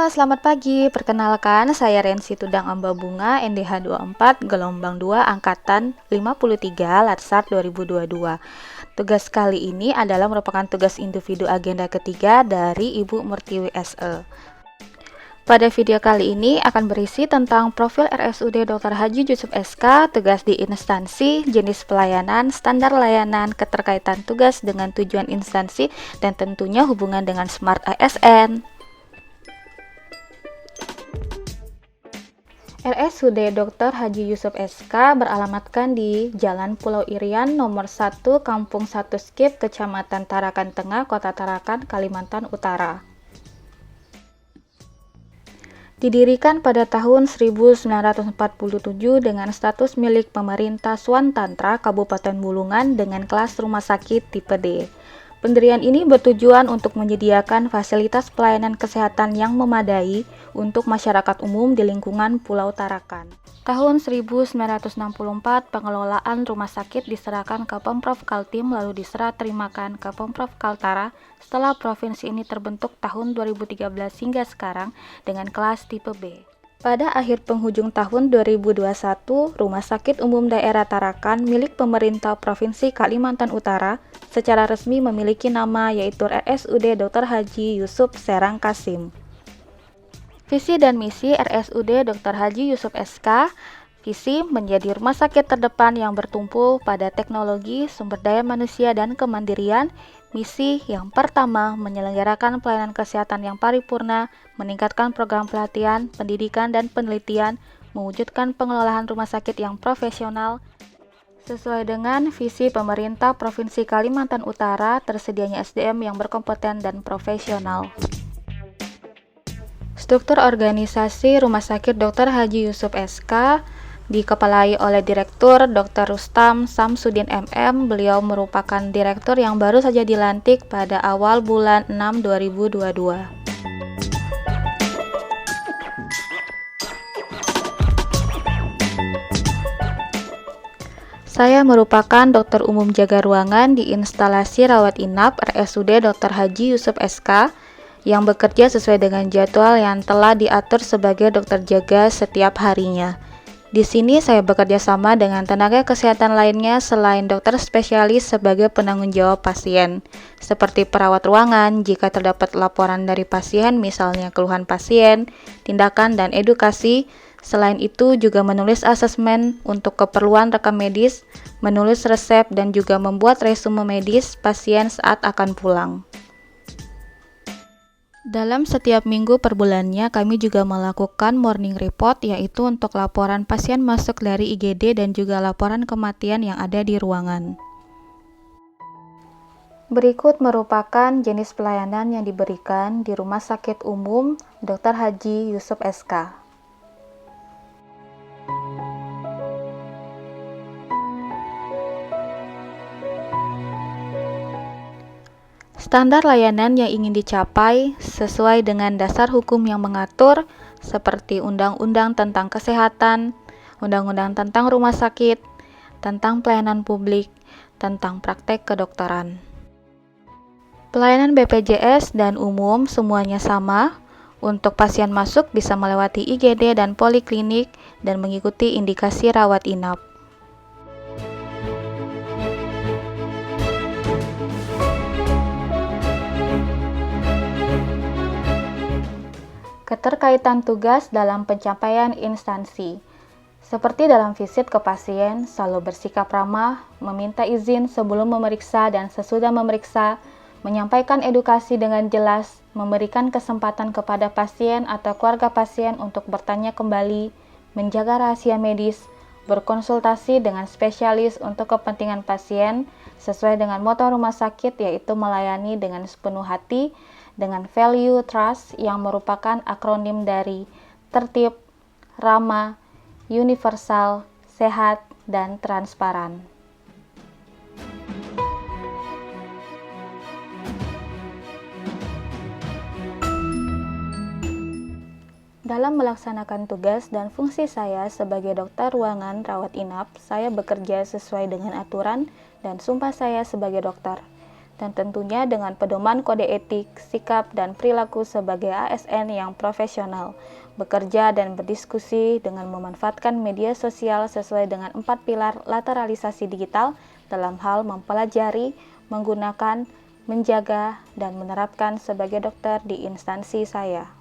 Halo, selamat pagi. Perkenalkan, saya Rensi Tudang Ambabunga, NDH 24, gelombang 2, angkatan 53, Latsar 2022. Tugas kali ini adalah merupakan tugas individu agenda ketiga dari Ibu Murtiwi SE. Pada video kali ini akan berisi tentang profil RSUD Dr. Haji Yusuf SK, tugas di instansi, jenis pelayanan, standar layanan, keterkaitan tugas dengan tujuan instansi, dan tentunya hubungan dengan Smart ASN. RSUD Dr. Haji Yusuf SK beralamatkan di Jalan Pulau Irian nomor 1 Kampung 1 Skip, Kecamatan Tarakan Tengah, Kota Tarakan, Kalimantan Utara. Didirikan pada tahun 1947 dengan status milik pemerintah Swantantra Kabupaten Bulungan dengan kelas rumah sakit tipe D. Pendirian ini bertujuan untuk menyediakan fasilitas pelayanan kesehatan yang memadai untuk masyarakat umum di lingkungan Pulau Tarakan. Tahun 1964, pengelolaan rumah sakit diserahkan ke Pemprov Kaltim lalu diserah terimakan ke Pemprov Kaltara setelah provinsi ini terbentuk tahun 2013 hingga sekarang dengan kelas tipe B. Pada akhir penghujung tahun 2021, Rumah Sakit Umum Daerah Tarakan milik pemerintah Provinsi Kalimantan Utara secara resmi memiliki nama yaitu RSUD Dr. Haji Yusuf Serang Kasim. Visi dan misi RSUD Dr. Haji Yusuf SK. Visi menjadi rumah sakit terdepan yang bertumpu pada teknologi, sumber daya manusia, dan kemandirian. Misi yang pertama, menyelenggarakan pelayanan kesehatan yang paripurna, meningkatkan program pelatihan, pendidikan, dan penelitian, mewujudkan pengelolaan rumah sakit yang profesional, sesuai dengan visi pemerintah Provinsi Kalimantan Utara, tersedianya SDM yang berkompeten dan profesional. Struktur organisasi Rumah Sakit Dr. Haji Yusuf SK dikepalai oleh Direktur Dr. Rustam Samsudin MM. Beliau merupakan direktur yang baru saja dilantik pada awal bulan 6 2022. Saya merupakan dokter umum jaga ruangan di instalasi rawat inap RSUD Dr. Haji Yusuf SK yang bekerja sesuai dengan jadwal yang telah diatur sebagai dokter jaga setiap harinya. Di sini saya bekerja sama dengan tenaga kesehatan lainnya selain dokter spesialis sebagai penanggung jawab pasien, seperti perawat ruangan jika terdapat laporan dari pasien, misalnya keluhan pasien, tindakan dan edukasi. Selain itu juga menulis asesmen untuk keperluan rekam medis, menulis resep dan juga membuat resume medis pasien saat akan pulang. Dalam setiap minggu per bulannya, kami juga melakukan morning report, yaitu untuk laporan pasien masuk dari IGD dan juga laporan kematian yang ada di ruangan. Berikut merupakan jenis pelayanan yang diberikan di Rumah Sakit Umum Dr. Haji Yusuf SK. Standar layanan yang ingin dicapai sesuai dengan dasar hukum yang mengatur seperti Undang-Undang tentang Kesehatan, Undang-Undang tentang Rumah Sakit, tentang Pelayanan Publik, tentang Praktek Kedokteran. Pelayanan BPJS dan umum semuanya sama. Untuk pasien masuk bisa melewati IGD dan poliklinik dan mengikuti indikasi rawat inap. Keterkaitan tugas dalam pencapaian instansi. Seperti dalam visit ke pasien, selalu bersikap ramah, meminta izin sebelum memeriksa dan sesudah memeriksa, menyampaikan edukasi dengan jelas, memberikan kesempatan kepada pasien atau keluarga pasien untuk bertanya kembali, menjaga rahasia medis, berkonsultasi dengan spesialis untuk kepentingan pasien, sesuai dengan moto rumah sakit yaitu melayani dengan sepenuh hati, dengan value trust yang merupakan akronim dari tertib, ramah, universal, sehat, dan transparan. Dalam melaksanakan tugas dan fungsi saya sebagai dokter ruangan rawat inap, saya bekerja sesuai dengan aturan dan sumpah saya sebagai dokter. dan tentunya dengan pedoman kode etik, sikap, dan perilaku sebagai ASN yang profesional, bekerja dan berdiskusi dengan memanfaatkan media sosial sesuai dengan 4 pilar lateralisasi digital dalam hal mempelajari, menggunakan, menjaga, dan menerapkan sebagai dokter di instansi saya.